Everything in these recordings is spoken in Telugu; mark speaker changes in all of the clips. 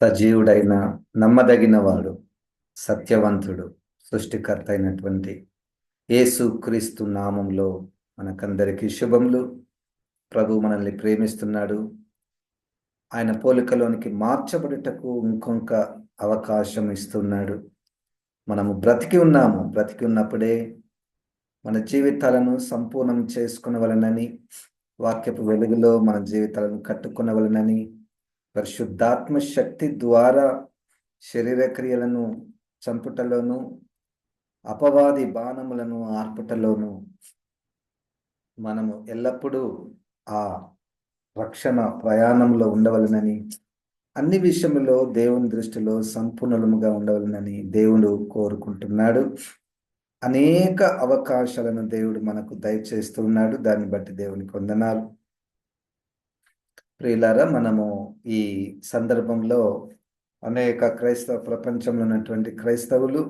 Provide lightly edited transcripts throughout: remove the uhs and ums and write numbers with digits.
Speaker 1: సజీవుడైన నమ్మదగినవాడు, సత్యవంతుడు, సృష్టికర్త అయినటువంటి యేసుక్రీస్తు నామంలో మనకందరికీ శుభములు. ప్రభు మనల్ని ప్రేమిస్తున్నాడు. ఆయన పోలికలోనికి మార్చబడుటకు ఇంకొక అవకాశం ఇస్తున్నాడు. మనము బ్రతికి ఉన్నాము. బ్రతికి ఉన్నప్పుడే మన జీవితాలను సంపూర్ణం చేసుకునవలెనని, వాక్యపు వెలుగులో మన జీవితాలను కట్టుకునవలెనని, పరిశుద్ధాత్మ శక్తి ద్వారా శరీర క్రియలను చంపుటలోను, అపవాది బాణములను ఆర్పుటలోను మనము ఎల్లప్పుడూ ఆ రక్షణ ప్రయాణంలో ఉండవలెనని, అన్ని విషయములో దేవుని దృష్టిలో సంపూర్ణముగా ఉండవలెనని దేవుడు కోరుకుంటున్నాడు. అనేక అవకాశాలను దేవుడు మనకు దయచేస్తూ ఉన్నాడు. దాన్ని బట్టి దేవునికి వందనాలు. ప్రియులారా, మనము ఈ సందర్భంలో అనేక క్రైస్తవ ప్రపంచంలో ఉన్నటువంటి క్రైస్తవులు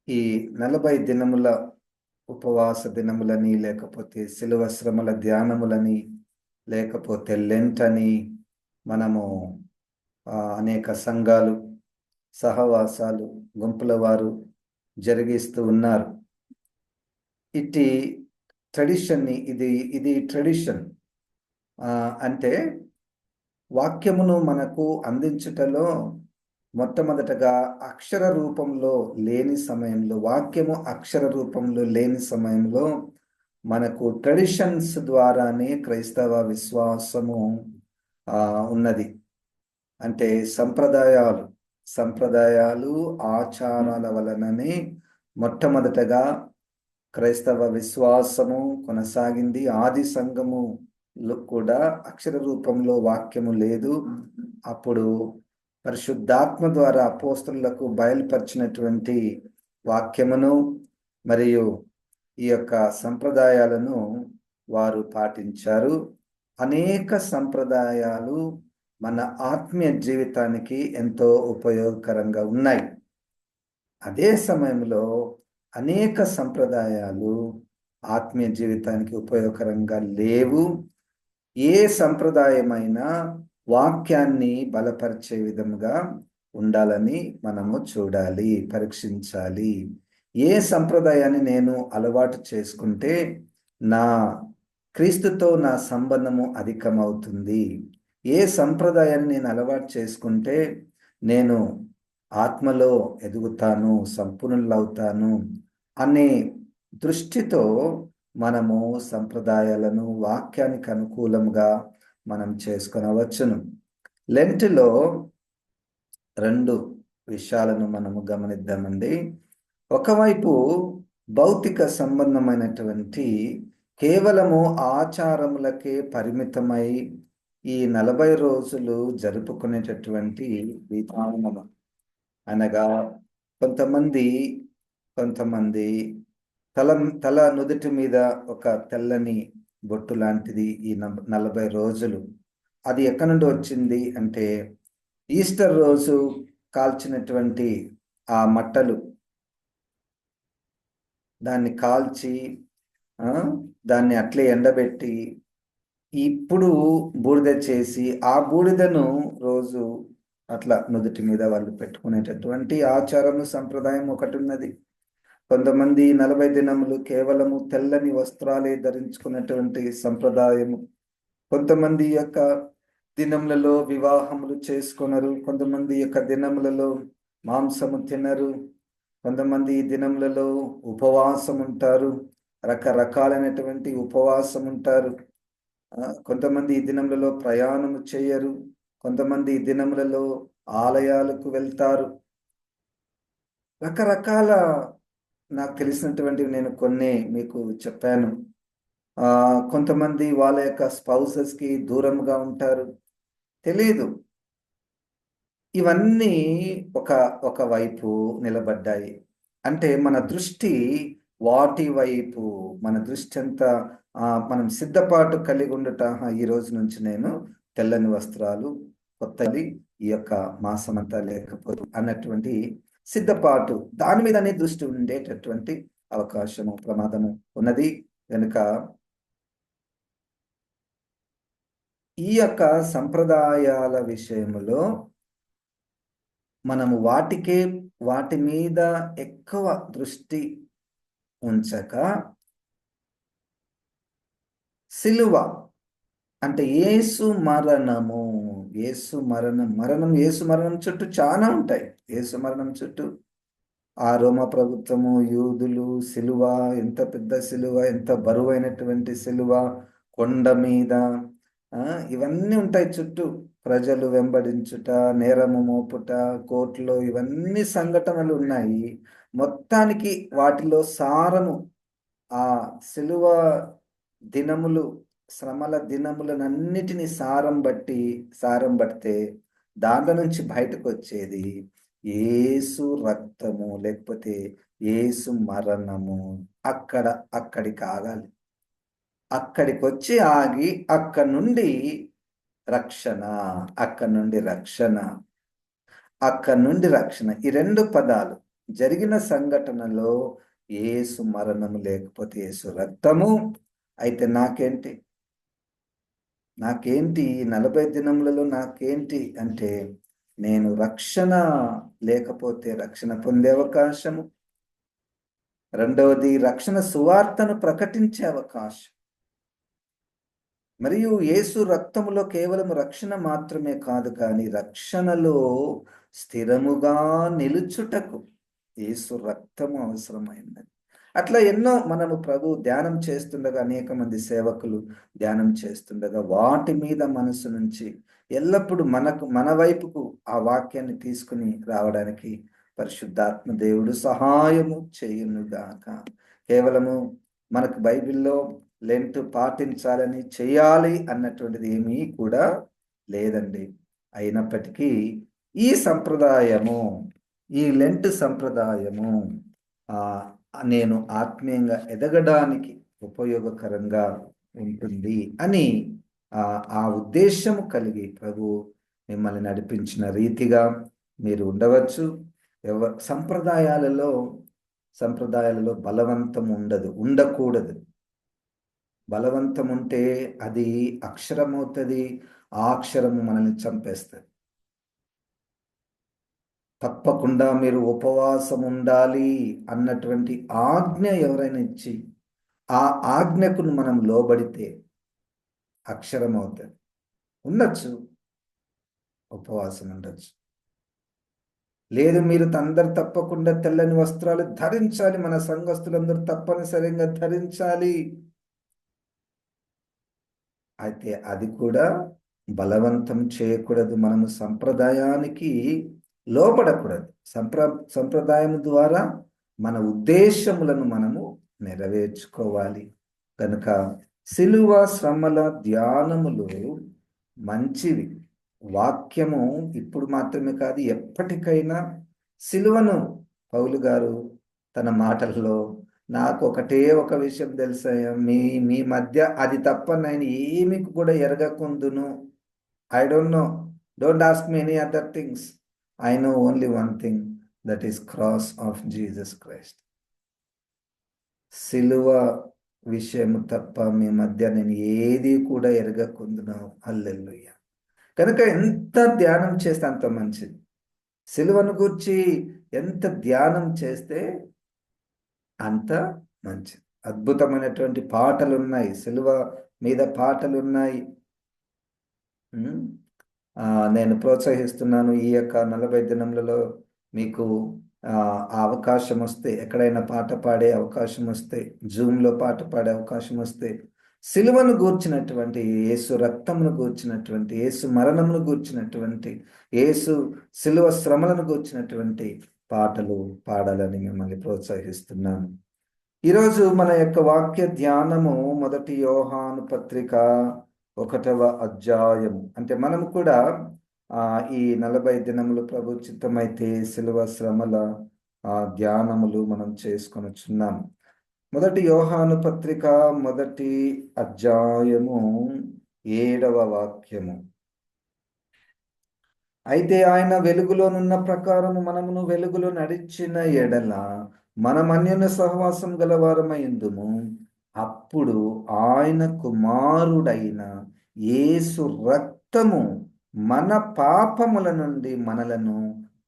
Speaker 1: ఈ 40 దినముల ఉపవాస దినములని, లేకపోతే శిలువ శ్రమల ధ్యానములని, లేకపోతే లెంట్ అని మనము అనేక సంఘాలు, సహవాసాలు, గుంపుల వారు జరిగిస్తూ ఉన్నారు. ఇటు ట్రెడిషన్ని ఇది ట్రెడిషన్ అంటే వాక్యమును మనకు అందించుటలో మొట్టమొదటగా అక్షర రూపంలో లేని సమయంలో, వాక్యము అక్షర రూపంలో లేని సమయంలో మనకు ట్రెడిషన్స్ ద్వారానే క్రైస్తవ విశ్వాసము ఉన్నది. అంటే సంప్రదాయాలు ఆచారాల వలననే మొట్టమొదటగా క్రైస్తవ విశ్వాసము కొనసాగింది. ఆది సంఘము కూడా అక్షర రూపంలో వాక్యము లేదు. అప్పుడు పరిశుద్ధాత్మ ద్వారా అపోస్తలులకు బయలుపరిచినటువంటి వాక్యమును మరియు ఈ యొక్క సంప్రదాయాలను వారు పాటించారు. అనేక సంప్రదాయాలు మన ఆత్మీయ జీవితానికి ఎంతో ఉపయోగకరంగా ఉన్నాయి. అదే సమయంలో అనేక సంప్రదాయాలు ఆత్మీయ జీవితానికి ఉపయోగకరంగా లేవు. ఏ సంప్రదాయమైనా వాక్యాన్ని బలపరిచే విధముగా ఉండాలని మనము చూడాలి, పరీక్షించాలి. ఏ సంప్రదాయాన్ని నేను అలవాటు చేసుకుంటే నా క్రీస్తుతో నా సంబంధము అధికమవుతుంది, ఏ సంప్రదాయాన్ని నేను అలవాటు చేసుకుంటే నేను ఆత్మలో ఎదుగుతాను, సంపూర్ణులవుతాను అనే దృష్టితో మనము సంప్రదాయాలను వాక్యానికి అనుకూలంగా మనం చేసుకొనవచ్చును. లెంట్లో 2 విషయాలను మనము గమనిద్దామండి. ఒకవైపు భౌతిక సంబంధమైనటువంటి కేవలము ఆచారములకే పరిమితమై ఈ 40 రోజులు జరుపుకునేటటువంటి విధానము అనగా కొంతమంది తల నుదుటి మీద ఒక తెల్లని బొట్టు లాంటిది ఈ 40 రోజులు. అది ఎక్కడి నుండి వచ్చింది అంటే ఈస్టర్ రోజు కాల్చినటువంటి ఆ మట్టలు, దాన్ని కాల్చి దాన్ని అట్లే ఎండబెట్టి ఇప్పుడు బూడిద చేసి ఆ బూడిదను రోజు అట్లా నుదుటి మీద వాళ్ళు పెట్టుకునేటటువంటి ఆచారము, సంప్రదాయం ఒకటి ఉన్నది. కొంతమంది 40 దినములు కేవలము తెల్లని వస్త్రాలే ధరించుకున్నటువంటి సంప్రదాయము. కొంతమంది యొక్క దినములలో వివాహములు చేసుకొనరు. కొంతమంది యొక్క దినములలో మాంసము తినరు. కొంతమంది దినములలో ఉపవాసం ఉంటారు, రకరకాలైనటువంటి ఉపవాసం ఉంటారు. కొంతమంది ఈ దినములలో ప్రయాణము చేయరు. కొంతమంది ఈ దినములలో ఆలయాలకు వెళ్తారు. రకరకాల నాకు తెలిసినటువంటివి నేను కొన్ని మీకు చెప్పాను. కొంతమంది వాళ్ళ యొక్క స్పౌసెస్కి దూరంగా ఉంటారు, తెలియదు. ఇవన్నీ ఒక వైపు నిలబడ్డాయి. అంటే మన దృష్టి వాటి వైపు, మన దృష్టి అంతా మనం సిద్ధపాటు కలిగి ఉండట. ఈ రోజు నుంచి నేను తెల్లని వస్త్రాలు, కొత్తది ఈ యొక్క మాసం అంతా లేకపోతే అన్నటువంటి సిద్ధపాటు, దాని మీదనే దృష్టి ఉండేటటువంటి అవకాశము, ప్రమాదము ఉన్నది. కనుక ఈ యొక్క సంప్రదాయాల విషయంలో మనము వాటి మీద ఎక్కువ దృష్టి ఉంచక సిలువ అంటే యేసు మరణం చుట్టూ చాలా ఉంటాయి. యేసు మరణం చుట్టూ ఆ రోమా ప్రభుత్వము, యూదులు, సిలువ, ఎంత పెద్ద సిలువ, ఎంత బరువైనటువంటి సిలువ, కొండ మీద ఇవన్నీ ఉంటాయి చుట్టూ. ప్రజలు వెంబడించుట, నేరము మోపుట, కోర్టులో ఇవన్నీ సంఘటనలు ఉన్నాయి. మొత్తానికి వాటిలో సారము ఆ సిలువ దినములు, శ్రమల దినములనన్నిటిని సారం బడితే దాంట్లో నుంచి బయటకు వచ్చేది యేసు రక్తము, లేకపోతే యేసు మరణము. అక్కడికి ఆగాలి. అక్కడికి వచ్చి ఆగి అక్కడి నుండి రక్షణ, అక్కడి నుండి రక్షణ. ఈ రెండు పదాలు జరిగిన సంఘటనలో యేసు మరణము లేకపోతే యేసు రక్తము. అయితే నాకేంటి 40 దినములలో నాకేంటి అంటే, నేను రక్షణ లేకపోతే రక్షణ పొందే అవకాశము, రెండవది రక్షణ సువార్తను ప్రకటించే అవకాశం, మరియు యేసు రక్తములో కేవలం రక్షణ మాత్రమే కాదు, కానీ రక్షణలో స్థిరముగా నిలుచుటకు యేసు రక్తము అవసరమైనది. అట్లా ఎన్నో మనము ప్రభు ధ్యానం చేస్తుండగా, అనేక మంది సేవకులు ధ్యానం చేస్తుండగా వాటి మీద మనసు నుంచి ఎల్లప్పుడూ మన వైపుకు ఆ వాక్యాన్ని తీసుకుని రావడానికి పరిశుద్ధాత్మ దేవుడు సహాయము చేయునుగాక. కేవలము మనకు బైబిల్లో లెంట్ పాటించాలని, చేయాలి అన్నటువంటిది ఏమీ కూడా లేదండి. అయినప్పటికీ ఈ లెంట్ సంప్రదాయము నేను ఆత్మీయంగా ఎదగడానికి ఉపయోగకరంగా ఉంటుంది అని ఆ ఉద్దేశము కలిగి ప్రభు మిమ్మల్ని నడిపించిన రీతిగా మీరు ఉండవచ్చు. సంప్రదాయాలలో బలవంతం ఉండకూడదు. బలవంతం ఉంటే అది అక్షరం అవుతుంది. ఆ అక్షరము మనల్ని చంపేస్తుంది. తప్పకుండా మీరు ఉపవాసం ఉండాలి అన్నటువంటి ఆజ్ఞ ఎవరైనా ఇచ్చి ఆ ఆజ్ఞకు మనం లోబడితే అక్షరం అవుతుంది. ఉండొచ్చు, ఉపవాసం ఉండొచ్చు. లేదు, మీరు అందరు తప్పకుండా తెల్లని వస్త్రాలు ధరించాలి, మన సంఘస్థులందరూ తప్పనిసరిగా ధరించాలి, అయితే అది కూడా బలవంతం చేయకూడదు. మనము సంప్రదాయానికి లోపడకూడదు. సంప్రదాయం ద్వారా మన ఉద్దేశములను మనము నెరవేర్చుకోవాలి. కనుక సిలువ శ్రమల ధ్యానములు మంచివి. వాక్యము ఇప్పుడు మాత్రమే కాదు, ఎప్పటికైనా సిలువను పౌలు గారు తన మాటల్లో, నాకు ఒక విషయం తెలుసా, మీ మధ్య అది తప్ప నేను ఏమి కూడా ఎరగకుందును. I don't ask me any other things. I know only one thing, that is cross of Jesus Christ. సిలువ విషయము తప్ప మీ మధ్య నేను ఏది కూడా ఎరగకుందును. హల్లెలూయా. కనుక ఎంత ధ్యానం చేస్తే అంత మంచిది. సిలువను గురించి ఎంత ధ్యానం చేస్తే అంత మంచిది. అద్భుతమైనటువంటి పాటలు ఉన్నాయి, సిలువ మీద పాటలు ఉన్నాయి. నేను ప్రోత్సహిస్తున్నాను. ఈ యొక్క 40 దినములలో మీకు ఆ అవకాశం వస్తే, ఎక్కడైనా పాట పాడే అవకాశం వస్తే, జూమ్లో పాట పాడే అవకాశం వస్తే, సిలువను గూర్చినటువంటి, యేసు రక్తమును గూర్చినటువంటి, యేసు మరణమును గూర్చినటువంటి, యేసు సిలువ శ్రమలను గూర్చినటువంటి పాటలు పాడాలని మిమ్మల్ని ప్రోత్సహిస్తున్నాను. ఈరోజు మన యొక్క వాక్య ధ్యానము 1 యోహాను పత్రిక 1వ అధ్యాయము. అంటే మనం కూడా ఈ 40 దినములు ప్రభు చిత్తమైతే సిలువ శ్రమల ధ్యానములు మనం చేసుకొనుచున్నాం. 1 యోహాను పత్రిక 1వ అధ్యాయము 7వ వాక్యము. అయితే ఆయన వెలుగులోనున్న ప్రకారము మనమును వెలుగులో నడిచిన ఎడల మనం అన్యోన్య సహవాసం గలవారమైందుము. అప్పుడు ఆయన కుమారుడైన యేసు రక్తము మన పాపముల నుండి మనలను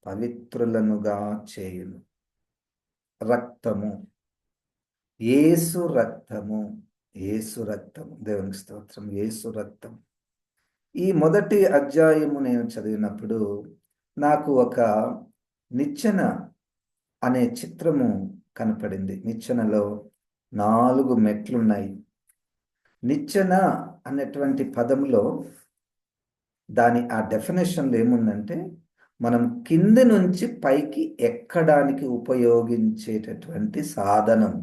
Speaker 1: పవిత్రులనుగా చేయును. రక్తము, యేసు రక్తము, యేసు రక్తము. దేవునికి స్తోత్రం. యేసు రక్తం. ఈ మొదటి అధ్యాయము నేను చదివినప్పుడు నాకు ఒక నిచ్చెన అనే చిత్రము కనపడింది. నిచ్చెనలో 4 మెట్లున్నాయి. నిచ్చెన అనేటువంటి పదంలో దాని ఆ డెఫినేషన్లో ఏముందంటే, మనం కింది నుంచి పైకి ఎక్కడానికి ఉపయోగించేటటువంటి సాధనం.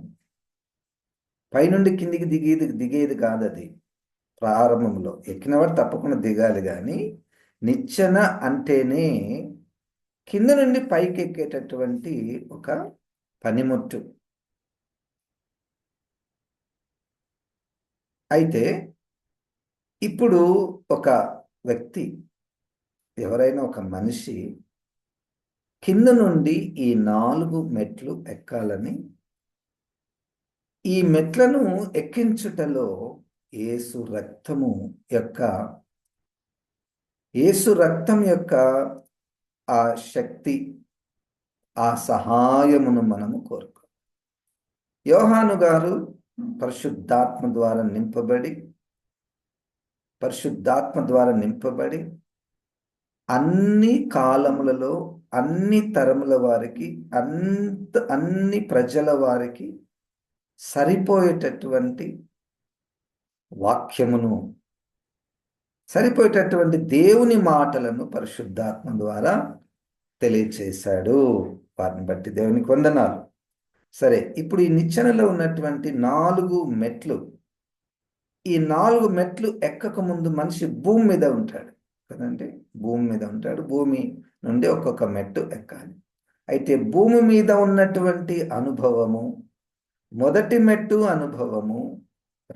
Speaker 1: పైనుండి కిందికి దిగేది కాదది. ప్రారంభంలో ఎక్కినవాడు తప్పకుండా దిగాలి, కానీ నిచ్చెన అంటేనే కింద నుండి పైకి ఎక్కేటటువంటి ఒక పనిముట్టు. అయితే ఇప్పుడు ఒక వ్యక్తి, ఎవరైనా ఒక మనిషి కింద నుండి ఈ 4 మెట్లు ఎక్కాలని, ఈ మెట్లను ఎక్కించుటలో యేసు రక్తం యొక్క ఆ శక్తి, ఆ సహాయమును మనము కోరుకో. యోహాను గారు పరిశుద్ధాత్మ ద్వారా నింపబడి అన్ని కాలములలో, అన్ని తరముల వారికి, అన్ని ప్రజల వారికి సరిపోయేటటువంటి వాక్యమును, సరిపోయేటటువంటి దేవుని మాటలను పరిశుద్ధాత్మ ద్వారా తెలియచేశాడు. వారిని బట్టి దేవునికి వందనాలు. సరే, ఇప్పుడు ఈ నిచ్చెనలో ఉన్నటువంటి 4 మెట్లు, ఈ 4 మెట్లు ఎక్కక ముందు మనిషి భూమి మీద ఉంటాడు కదండి. భూమి మీద ఉంటాడు. భూమి నుండి ఒక్కొక్క మెట్టు ఎక్కాలి. అయితే భూమి మీద ఉన్నటువంటి అనుభవము, మొదటి మెట్టు అనుభవము,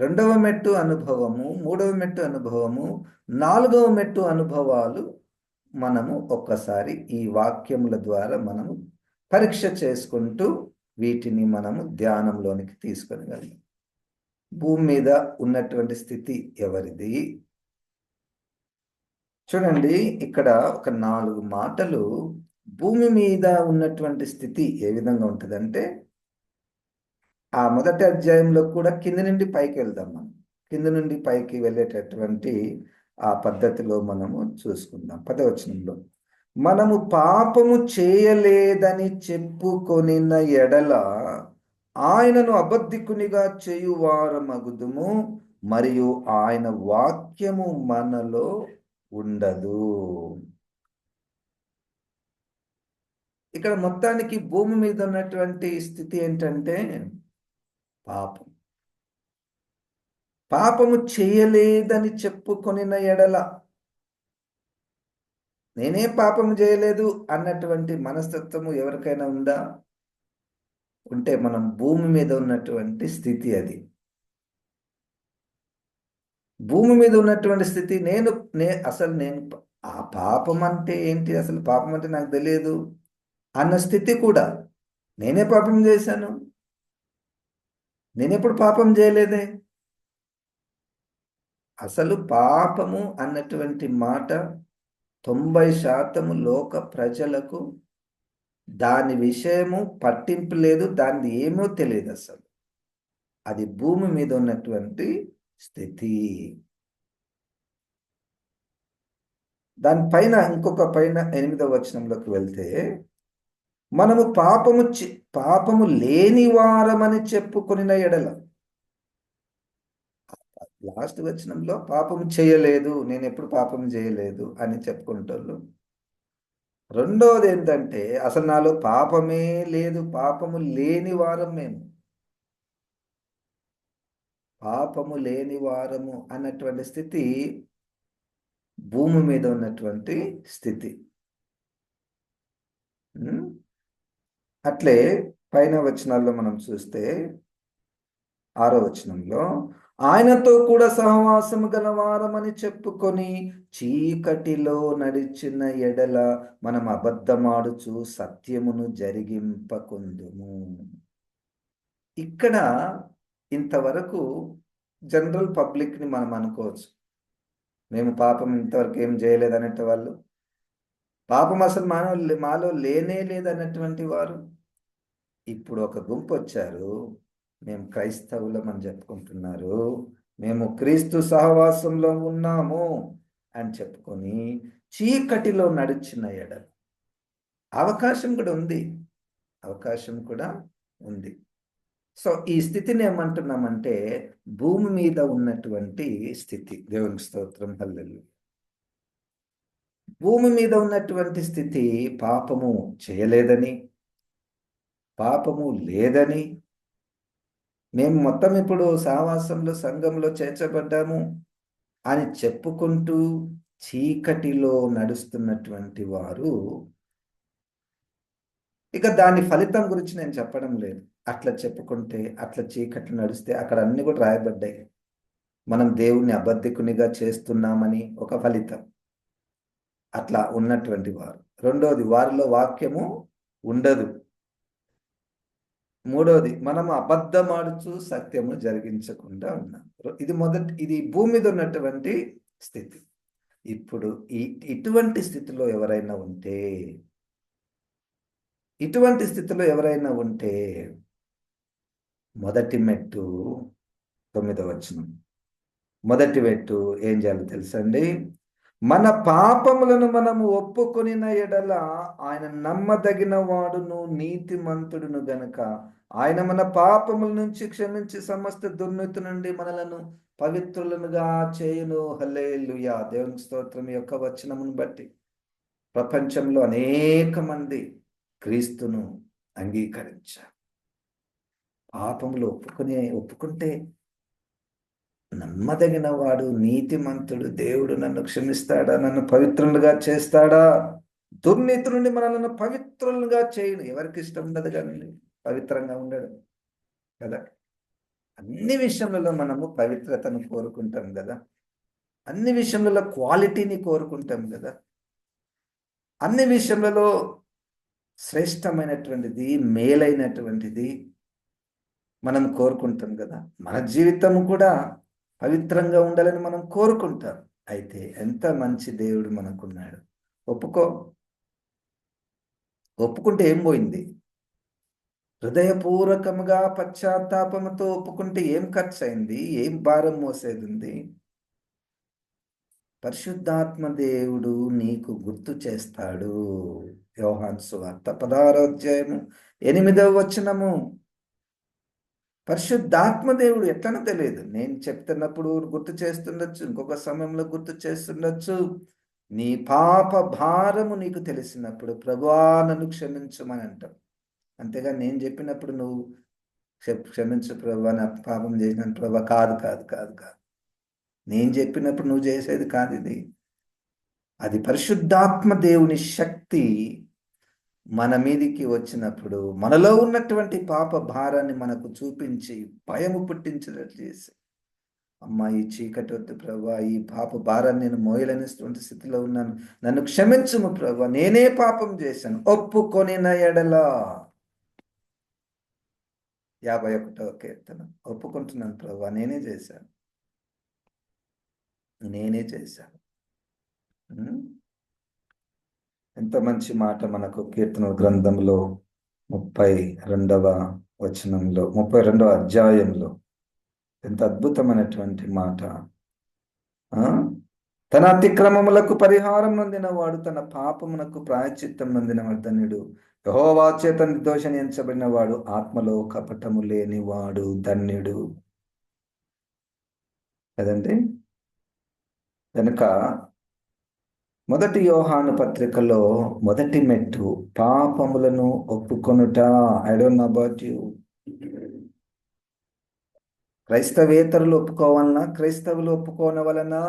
Speaker 1: రెండవ మెట్టు అనుభవము, మూడవ మెట్టు అనుభవము, 4వ మెట్టు అనుభవాలు మనము ఒక్కసారి ఈ వాక్యముల ద్వారా మనము పరీక్ష చేసుకుంటూ వీటిని మనము ధ్యానంలోనికి తీసుకొనగలం. భూమి మీద ఉన్నటువంటి స్థితి ఎవరిది? చూడండి, ఇక్కడ ఒక 4 మాటలు. భూమి మీద ఉన్నటువంటి స్థితి ఏ విధంగా ఉంటుందంటే, ఆ మొదటి అధ్యాయంలో కూడా కింద నుండి పైకి వెళ్దాం. మనం కింద నుండి పైకి వెళ్ళేటటువంటి ఆ పద్ధతిలో మనము చూసుకుందాం. 10వ వచనంలో, మనము పాపము చేయలేదని చెప్పుకొనిన ఎడల ఆయనను అబద్ధికునిగా చేయువారమగుదుము, మరియు ఆయన వాక్యము మనలో ఉండదు. ఇక్కడ మొత్తానికి భూమి మీద ఉన్నటువంటి స్థితి ఏంటంటే పాపము చేయలేదని చెప్పుకొనిన ఎడల, నేనే పాపము చేయలేదు అన్నటువంటి మనస్తత్వము ఎవరికైనా ఉందా? ఉంటే మనం భూమి మీద ఉన్నటువంటి స్థితి అది. భూమి మీద ఉన్నటువంటి స్థితి, అసలు నేను ఆ పాపం అంటే ఏంటి, అసలు పాపం అంటే నాకు తెలియదు అన్న స్థితి కూడా. నేనే పాపం చేశాను, నేనెప్పుడు పాపం చేయలేదే. అసలు పాపము అన్నటువంటి మాట 90% లోక ప్రజలకు దాని విషయము పట్టింపు లేదు, దాన్ని ఏమో తెలియదు అసలు. అది భూమి మీద ఉన్నటువంటి స్థితి. దానిపైన ఇంకొక పైన 8వ వచనంలోకి వెళ్తే, మనము పాపము లేని వారమని చెప్పుకొనిన ఎడల, లాస్ట్ వచనంలో పాపం చేయలేదు, నేను ఎప్పుడు పాపం చేయలేదు అని చెప్పుకుంటారు. రెండోది ఏంటంటే, అసలు నాలో పాపమే లేదు, పాపము లేని వారం మేము. పాపము లేని వారము అన్నటువంటి స్థితి భూమి మీద ఉన్నటువంటి స్థితి. అట్లే పైన వచనాల్లో మనం చూస్తే 6వ వచనంలో, ఆయనతో కూడా సహవాసము గలవారమని చెప్పుకొని చీకటిలో నడిచిన ఎడల మనం అబద్ధమాడుచు సత్యమును జరిగింపకుందుము. ఇక్కడ ఇంతవరకు జనరల్ పబ్లిక్ని మనం అనుకోవచ్చు, మేము పాపం ఇంతవరకు ఏం చేయలేదు అనేట వాళ్ళు. పాపం అసలు మాలో లేనే లేదన్నటువంటి వారు ఇప్పుడు ఒక గుంపు వచ్చారు. మేము క్రైస్తవులం అని చెప్పుకుంటున్నారు. మేము క్రీస్తు సహవాసంలో ఉన్నాము అని చెప్పుకొని చీకటిలో నడిచిన ఎడల అవకాశం కూడా ఉంది. అవకాశం కూడా ఉంది. సో ఈ స్థితిని ఏమంటున్నామంటే భూమి మీద ఉన్నటువంటి స్థితి. దేవునికి స్తోత్రం, హల్లెలూయా. భూమి మీద ఉన్నటువంటి స్థితి పాపము చేయలేదని, పాపము లేదని, మేము మొత్తం ఇప్పుడు సహవాసంలో సంఘంలో చేర్చబడ్డాము అని చెప్పుకుంటూ చీకటిలో నడుస్తున్నటువంటి వారు, ఇక దాని ఫలితం గురించి నేను చెప్పడం లేదు. అట్లా చెప్పుకుంటే, అట్లా చీకట్లు నడిస్తే అక్కడ అన్ని కూడా రాయబడ్డాయి. మనం దేవుణ్ణి అబద్ధికునిగా చేస్తున్నామని ఒక ఫలితం. అట్లా ఉన్నటువంటి వారు. రెండోది, వారిలో వాక్యము ఉండదు. మూడోది, మనము అబద్ధమాడుచు సత్యము జరిగించకుండా ఉన్నాం. ఇది భూమి మీద ఉన్నటువంటి స్థితి. ఇప్పుడు ఇటువంటి స్థితిలో ఎవరైనా ఉంటే, మొదటి మెట్టు 9వ వచనం. మొదటి మెట్టు ఏం చేయాలో తెలుసండి? మన పాపములను మనము ఒప్పుకొనిన ఎడల ఆయన నమ్మదగిన వాడును నీతిమంతుడును గనుక ఆయన మన పాపముల నుంచి క్షమించి సమస్త దుర్నీతి నుండి మనలను పవిత్రులనుగా చేయును. హల్లెలూయా. దేవునికి స్తోత్రం. ఈ యొక్క వచనమును బట్టి ప్రపంచంలో అనేక మంది క్రీస్తును అంగీకరించారు. పాపములు ఒప్పుకుంటే నమ్మదగిన వాడు, నీతిమంతుడు, దేవుడు నన్ను క్షమిస్తాడా, నన్ను పవిత్రులుగా చేస్తాడా, దుర్నీతి నుండి మనల్ని పవిత్రులుగా చేయను. ఎవరికి ఇష్టం ఉండదు కానీ పవిత్రంగా ఉండడం కదా. అన్ని విషయములలో మనము పవిత్రతను కోరుకుంటాం కదా. అన్ని విషయములలో క్వాలిటీని కోరుకుంటాం కదా. అన్ని విషయములలో శ్రేష్టమైనటువంటిది, మేలైనటువంటిది మనం కోరుకుంటాం కదా. మన జీవితం కూడా పవిత్రంగా ఉండాలని మనం కోరుకుంటాం. అయితే ఎంత మంచి దేవుడు మనకున్నాడు. ఒప్పుకుంటే ఏం పోయింది? హృదయపూర్వకముగా పశ్చాత్తాపముతో ఒప్పుకుంటే ఏం ఖర్చు అయింది? ఏం భారం మోసేది ఉంది? పరిశుద్ధాత్మ దేవుడు నీకు గుర్తు చేస్తాడు. యోహాను సువార్త 16వ అధ్యాయము 8వ వచనము. పరిశుద్ధాత్మ దేవుడు ఎట్లనో తెలియదు. నేను చెప్తున్నప్పుడు గుర్తు చేస్తుండొచ్చు, ఇంకొక సమయంలో గుర్తు చేస్తుండొచ్చు. నీ పాప భారము నీకు తెలిసినప్పుడు ప్రభువా నన్ను క్షమించమని అంటాం. అంతేగా నేను చెప్పినప్పుడు నువ్వు క్షమించు ప్రభువా, నా పాపం చేసినాను ప్రభువా. కాదు కాదు కాదు కాదు. నేను చెప్పినప్పుడు నువ్వు చేసేది కాదు ఇది. అది పరిశుద్ధాత్మ దేవుని శక్తి మన మీదికి వచ్చినప్పుడు మనలో ఉన్నటువంటి పాప భారాన్ని మనకు చూపించి భయము పుట్టించినట్లు చేసి, అమ్మా ఈ చీకటి వద్దు ప్రభువా, ఈ పాప భారాన్ని నేను మోయలేనటువంటి స్థితిలో ఉన్నాను, నన్ను క్షమించుము ప్రభువా, నేనే పాపం చేశాను ఒప్పుకొనిన ఎడల. 51వ కీర్తన. ఒప్పుకుంటున్నాను ప్రభువా, నేనే చేశాను. ఎంత మంచి మాట మనకు కీర్తన గ్రంథంలో 32వ వచనంలో, 32వ అధ్యాయంలో ఎంత అద్భుతమైనటువంటి మాట. తన అతిక్రమములకు పరిహారం నొందినవాడు, తన పాపమునకు ప్రాయశ్చిత్తం నొందినవాడు ధన్యుడు. యెహోవా చేత నిర్దోషించబడిన వాడు, ఆత్మలో కపటము లేనివాడు ధన్యుడు. కదండి. కనుక మొదటి యోహాను పత్రికలో మొదటి మెట్టు పాపములను ఒప్పుకొనుట. I don't know about you. క్రైస్తవేతరులు ఒప్పుకోవాలన్నా, క్రైస్తవులు ఒప్పుకోనవలనా,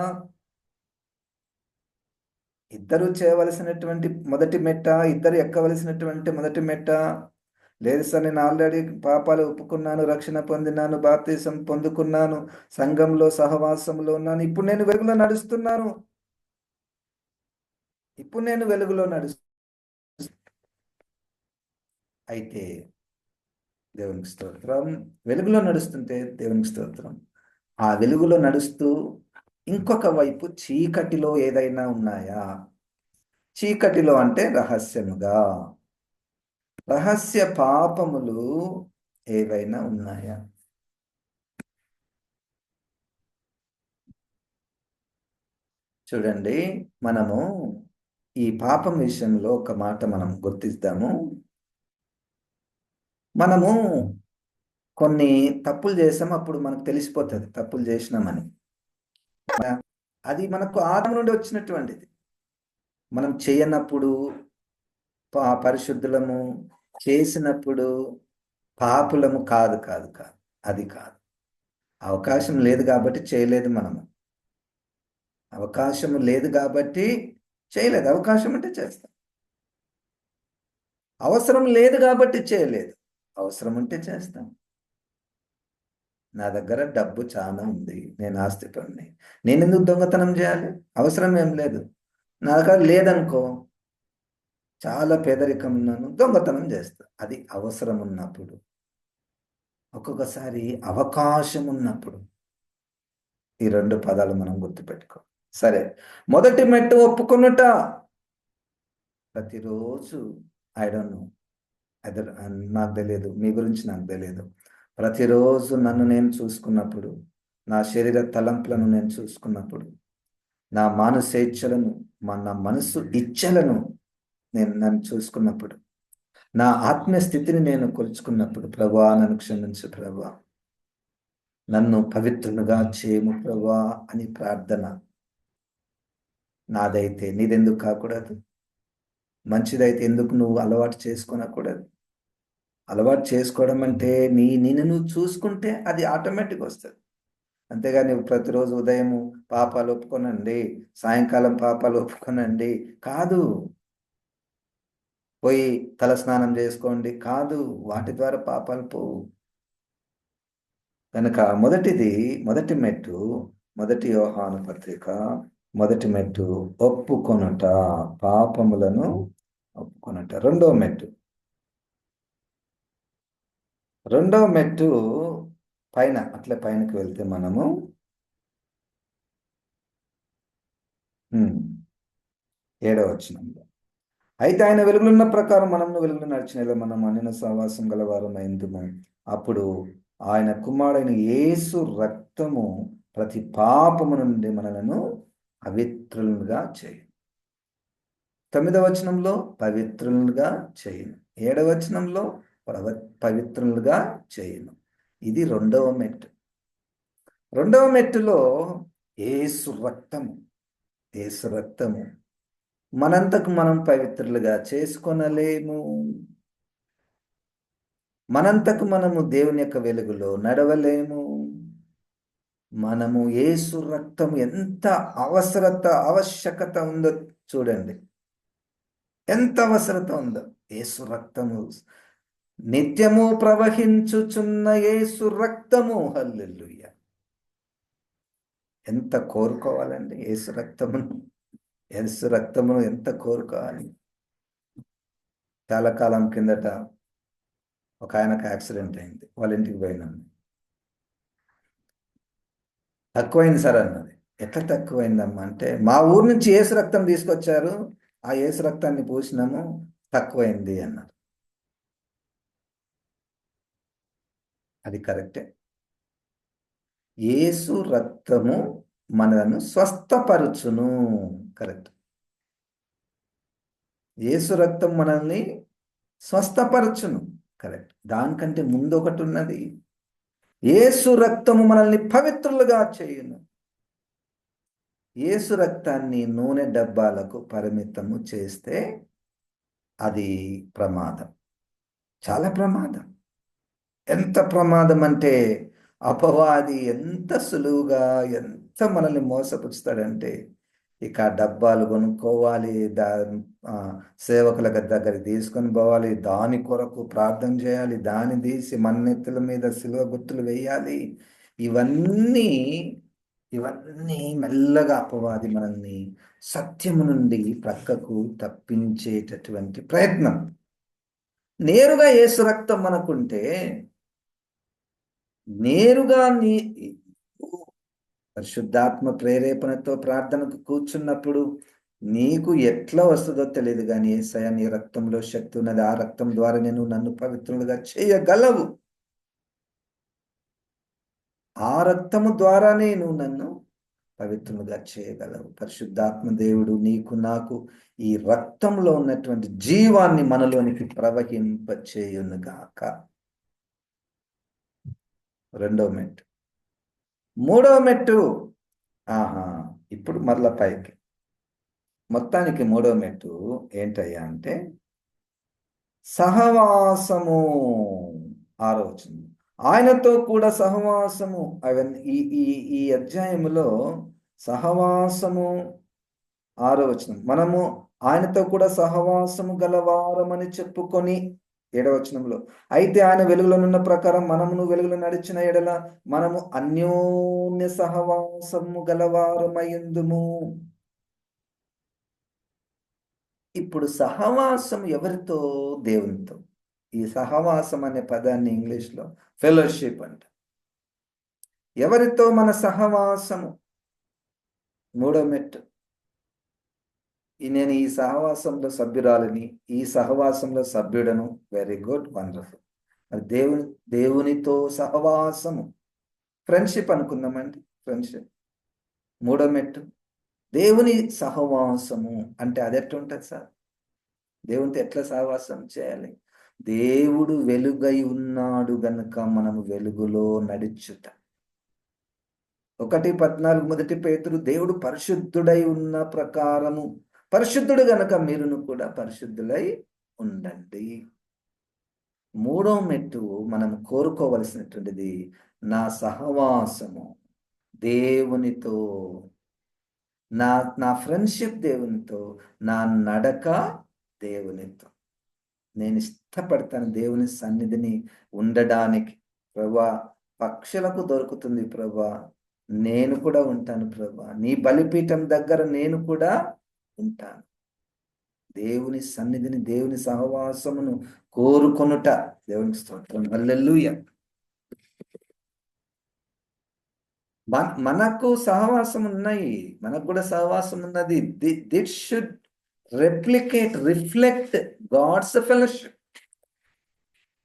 Speaker 1: ఇద్దరు చేయవలసినటువంటి మొదటి మెట్ట, ఇద్దరు ఎక్కవలసినటువంటి మొదటి మెట్ట. లేదు సార్, నేను ఆల్రెడీ పాపాలు ఒప్పుకున్నాను, రక్షణ పొందినాను, బాప్తిసం పొందుకున్నాను, సంఘంలో సహవాసంలో ఉన్నాను, ఇప్పుడు నేను వెలుగులో నడుస్తున్నాను. అయితే దేవునికి స్తోత్రం. వెలుగులో నడుస్తుంటే దేవునికి స్తోత్రం. ఆ వెలుగులో నడుస్తూ ఇంకొక వైపు చీకటిలో ఏదైనా ఉన్నాయా? చీకటిలో అంటే రహస్యముగా. రహస్య పాపములు ఏవైనా ఉన్నాయా? చూడండి, మనము ఈ పాపం విషయంలో ఒక మాట మనం గుర్తిద్దాము. మనము కొన్ని తప్పులు చేసాము, అప్పుడు మనకు తెలిసిపోతుంది తప్పులు చేసినామని. అది మనకు ఆదాము నుండి వచ్చినటువంటిది. మనం చేయనప్పుడు పరిశుద్ధులము, చేసినప్పుడు పాపులము కాదు, కాదు, కాదు. అది కాదు. అవకాశం లేదు కాబట్టి చేయలేదు మనము. అవకాశం లేదు కాబట్టి చేయలేదు. అవకాశం అంటే చేస్తాం. అవసరం లేదు కాబట్టి చేయలేదు. అవసరం ఉంటే చేస్తాం. నా దగ్గర డబ్బు చాలా ఉంది, నేను ఆస్తిపరుని, నేను ఎందుకు దొంగతనం చేయాలి? అవసరం ఏం లేదు. నా దగ్గర లేదనుకో, చాలా పేదరికం ఉన్నాను, దొంగతనం చేస్తా. అది అవసరం ఉన్నప్పుడు. ఒక్కొక్కసారి అవకాశం ఉన్నప్పుడు. ఈ రెండు పదాలు మనం గుర్తుపెట్టుకో. సరే, మొదటి మెట్టు ఒప్పుకొనుట. ప్రతిరోజు ఐ డోంట్ నో, అదే నాకు తెలియదు, మీ గురించి నాకు తెలియదు. ప్రతిరోజు నన్ను నేను చూసుకున్నప్పుడు, నా శరీర తలంపులను నేను చూసుకున్నప్పుడు, నా మానసేచ్ఛలను, నా మనసు ఇచ్ఛలను నన్ను చూసుకున్నప్పుడు, నా ఆత్మీయ స్థితిని నేను కొలుచుకున్నప్పుడు, ప్రభువా నన్ను క్షమించు ప్రభువా, నన్ను పవిత్రునిగా చేయము ప్రభువా అని ప్రార్థన. నాదైతే నీదెందుకు కాకూడదు? మంచిదైతే ఎందుకు నువ్వు అలవాటు చేసుకోనకూడదు? అలవాటు చేసుకోవడం అంటే నిన్ను నువ్వు చూసుకుంటే అది ఆటోమేటిక్ వస్తుంది. అంతేగా నువ్వు ప్రతిరోజు ఉదయము పాపాలు ఒప్పుకొనండి, సాయంకాలం పాపాలు ఒప్పుకొనండి కాదు. పోయి తల స్నానం చేసుకోండి కాదు. వాటి ద్వారా పాపాలు పోవు. కనుక మొదటి మెట్టు, మొదటి యోహాను పత్రిక మొదటి మెట్టు ఒప్పుకొనుట, పాపములను ఒప్పుకొనుట. రెండవ మెట్టు పైన, అట్లా పైనకి వెళ్తే మనము 7వ వచనంలో, అయితే ఆయన వెలుగులున్న ప్రకారం మనము వెలుగులు నడిచిన మనం అన్యున సహవాసం గలవారం అయిందుము. అప్పుడు ఆయన కుమారుడైన యేసు రక్తము ప్రతి పాపము నుండి మనలను పవిత్రులుగా చేయు. 9వ వచనంలో పవిత్రులుగా చేయను. 7వ వచనంలో పవిత్రులుగా చేయను. ఇది రెండవ మెట్టు. రెండవ మెట్టులో యేసు రక్తము మనంతకు మనం పవిత్రులుగా చేసుకొనలేము. మనంతకు మనము దేవుని యొక్క వెలుగులో నడవలేము. మనము యేసు రక్తం ఎంత ఆవశ్యకత ఉందో చూడండి. ఎంత అవసరత ఉందో. యేసు రక్తము, నిత్యము ప్రవహించుచున్న యేసు రక్తము. హల్లెలూయా! ఎంత కోరుకోవాలండి యేసు రక్తమును. యేసు రక్తమును ఎంత కోరుకోవాలి. చాలా కాలం కిందట ఒక ఆయనకు యాక్సిడెంట్ అయింది. వాళ్ళ ఇంటికి పోయినాను. తక్కువైంది సార్ అన్నది. ఎట్లా తక్కువైందమ్మా అంటే, మా ఊరు నుంచి యేసు రక్తం తీసుకొచ్చారు, ఆ యేసు రక్తాన్ని పూసినాము, తక్కువైంది అన్నారు. అది కరెక్టే. యేసు రక్తము మనలను స్వస్థపరచును. కరెక్ట్. యేసు రక్తం మనల్ని స్వస్థపరచును. కరెక్ట్. దానికంటే ముందు ఒకటి ఉన్నది. యేసు రక్తము మనల్ని పవిత్రులుగా చేయును. యేసు రక్తాన్ని నూనె డబ్బాలకు పరిమితము చేస్తే అది ప్రమాదం. చాలా ప్రమాదం. ఎంత ప్రమాదం అంటే, అపవాది ఎంత సులువుగా, ఎంత మనల్ని మోసపుచ్చుతాడంటే, ఇక డబ్బాలు కొనుక్కోవాలి, సేవకుల దగ్గరికి తీసుకొని పోవాలి, దాని కొరకు ప్రార్థన చేయాలి, దాన్ని తీసి మన్నెత్తుల మీద సిలువ గుర్తులు వేయాలి. ఇవన్నీ మెల్లగా అపవాది మనల్ని సత్యము నుండి ప్రక్కకు తప్పించేటటువంటి ప్రయత్నం. నేరుగా యేసు రక్తం మనకుంటే, నేరుగా పరిశుద్ధాత్మ ప్రేరేపణతో ప్రార్థనకు కూర్చున్నప్పుడు నీకు ఎట్లా వస్తుందో తెలియదు కానీ యేసయ్య నీ రక్తంలో శక్తి ఉన్నది. ఆ రక్తం ద్వారా నేను నన్ను పవిత్రులుగా చేయగలవు. ఆ రక్తము ద్వారానే నువ్వు నన్ను పవిత్రులుగా చేయగలవు. పరిశుద్ధాత్మ దేవుడు నీకు నాకు ఈ రక్తంలో ఉన్నటువంటి జీవాన్ని మనలోనికి ప్రవహింపచేయునుగాక. రెండవ మెట్టు. మూడవ మెట్టు. ఆహా, ఇప్పుడు మరల పైకి. మొత్తానికి మూడవ మెట్టు ఏంటయ్యా అంటే సహవాసము. ఆరో వచనం. ఆయనతో కూడా సహవాసము. అవన్నీ ఈ ఈ ఈ అధ్యాయములో సహవాసము. ఆరో వచనం. మనము ఆయనతో కూడా సహవాసము గలవారమని చెప్పుకొని. ఏడవ వచనంలో అయితే ఆయన వెలుగులోనున్న ప్రకారం మనమును వెలుగులో నడిచిన ఎడల మనము అన్యోన్య సహవాసము గలవారమయ్యుందుము. ఇప్పుడు సహవాసం ఎవరితో? దేవునితో. ఈ సహవాసం అనే పదాన్ని ఇంగ్లీష్లో ఫెలోషిప్ అంట. ఎవరితో మన సహవాసము? మూడో మెట్టు. నేను ఈ సహవాసంలో సభ్యురాలిని, ఈ సహవాసంలో సభ్యుడను. Very good, wonderful. మరి దేవునితో సహవాసము, ఫ్రెండ్షిప్ అనుకుందామండి. ఫ్రెండ్షిప్. మూడో మెట్టు దేవుని సహవాసము అంటే అది ఎట్లా ఉంటుంది సార్? దేవునితో ఎట్లా సహవాసం చేయాలి? దేవుడు వెలుగై ఉన్నాడు గనుక మనము వెలుగులో నడుచుట. 1:14 మొదటి పేతురు దేవుడు పరిశుద్ధుడై ఉన్న ప్రకారము పరిశుద్ధుడు గనక మీరును కూడా పరిశుద్ధులై ఉండండి. మూడో మెట్టు మనం కోరుకోవలసినటువంటిది నా సహవాసము దేవునితో, నా నా ఫ్రెండ్షిప్ దేవునితో, నా నడక దేవునితో. నేను ఇష్టపడతాను దేవుని సన్నిధిని ఉండడానికి. ప్రభా, పక్షులకు దొరుకుతుంది ప్రభా, నేను కూడా ఉంటాను ప్రభా. నీ బలిపీఠం దగ్గర నేను కూడా ఉంటాను. దేవుని సన్నిధిని, దేవుని సహవాసమును కోరుకొనుట. దేవునికి స్తోత్రం. హల్లెలూయా. మనకు సహవాసం ఉన్నాయి, మనకు కూడా సహవాసం ఉన్నది. దిట్ షుడ్ రిఫ్లెక్ట్ గాడ్స్ ఫెలోషిప్.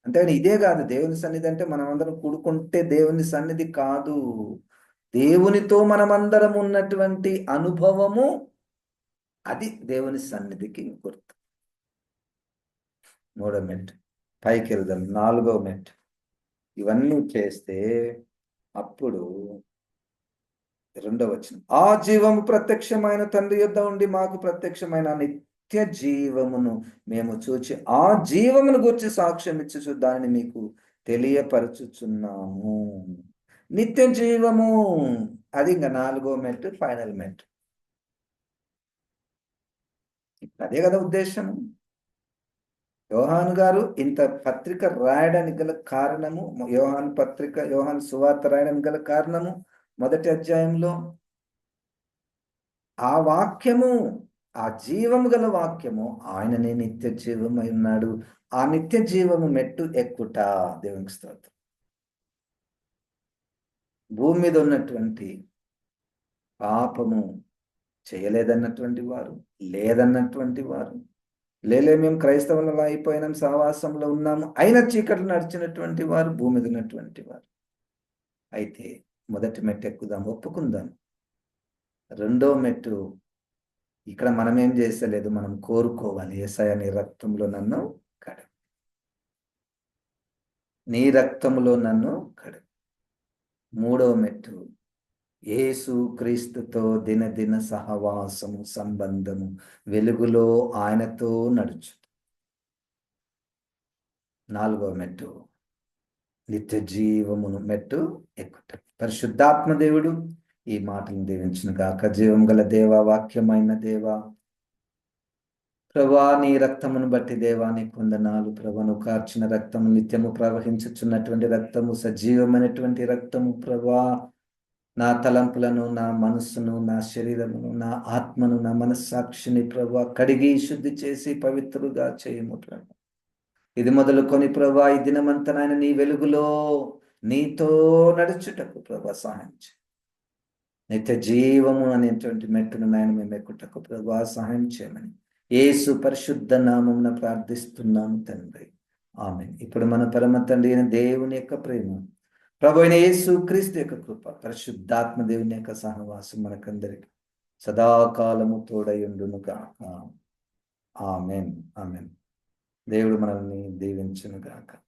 Speaker 1: అంటే ఇదే కాదు దేవుని సన్నిధి అంటే మనం అందరం కూడుకుంటే దేవుని సన్నిధి కాదు. దేవునితో మనమందరం ఉన్నటువంటి అనుభవము, అది దేవుని సన్నిధికి గుర్తు. మూడో మెట్టు. పైకి వెళ్దాం. నాలుగో మెట్టు. ఇవన్నీ చేస్తే అప్పుడు రెండవ వచనం. ఆ జీవము ప్రత్యక్షమైన తండ్రి యొద్ద ఉండి మాకు ప్రత్యక్షమైన నిత్య జీవమును మేము చూచి ఆ జీవమును గురించి సాక్ష్యం ఇచ్చుచు దానిని మీకు తెలియపరచుచున్నాము. నిత్య జీవము, అది ఇంకా నాలుగో మెట్టు, ఫైనల్ మెట్టు. అదే కదా ఉద్దేశం. యోహాను గారు ఇంత పత్రిక రాయడానికి గల కారణము, యోహాను సువార్త రాయడానికి గల కారణము, మొదటి అధ్యాయంలో ఆ వాక్యము, ఆ జీవము గల వాక్యము ఆయననే నిత్య జీవమై ఉన్నాడు. ఆ నిత్య జీవము మెట్టు ఎక్కుట. దేవునికి స్తోత్రం. భూమి మీద ఉన్నటువంటి పాపము చేయలేదన్నటువంటి వారు, లేదన్నటువంటి వారు, మేము క్రైస్తవులలో అయిపోయినాం, సహవాసంలో ఉన్నాము, అయినా చీకట్లు నడిచినటువంటి వారు, భూమి మీద ఉన్నటువంటి వారు. అయితే మొదటి మెట్టు ఎక్కుదాం, ఒప్పుకుందాం. రెండో మెట్టు ఇక్కడ మనం ఏం చేసలేదు, మనం కోరుకోవాలి. యేసయ్య నీ రక్తంలో నన్ను కడుగు, నీ రక్తంలో నన్ను కడుగు. మూడవ మెట్టు యేసు క్రీస్తుతో దినదిన సహవాసము, సంబంధము, వెలుగులో ఆయనతో నడుచు. నాలుగవ మెట్టు నిత్య జీవమును మెట్టు ఎక్కుట. పరిశుద్ధాత్మ దేవుడు ఈ మాటను దీవించును గాక. జీవం గల దేవా, వాక్యమైన దేవా, ప్రభా, నీ రక్తమును బట్టి దేవా నీకు వందనాలు. ప్రభా, నువ్వు కార్చిన రక్తము, నిత్యము ప్రవహించుచున్నటువంటి రక్తము, సజీవమైనటువంటి రక్తము ప్రభా, నా తలంపులను, నా మనస్సును, నా శరీరమును, నా ఆత్మను, నా మనస్సాక్షిని ప్రభా కడిగి శుద్ధి చేసి పవిత్రుగా చేయము ప్రభా. ఇది మొదలుకొని ప్రభా ఈ దినమంతా నాయన నీ వెలుగులో నీతో నడుచుటకు ప్రభా సహాయం చేయి. నిత్య జీవము అనేటువంటి మెట్టును నాయన మేము ఎక్కుటకు ప్రభువా సహాయం చేయమని యేసు పరిశుద్ధ నామమున ప్రార్థిస్తున్నాము తండ్రి. ఆమేన్. ఇప్పుడు మన పరమ తండ్రి అయిన దేవుని యొక్క ప్రేమ, ప్రభు అయిన యేసు క్రీస్తు యొక్క కృప, పరిశుద్ధాత్మ దేవుని యొక్క సహవాసం మనకందరికి సదాకాలము తోడయుండును గాక. ఆమేన్. ఆమేన్. దేవుడు మనల్ని దీవించును గాక.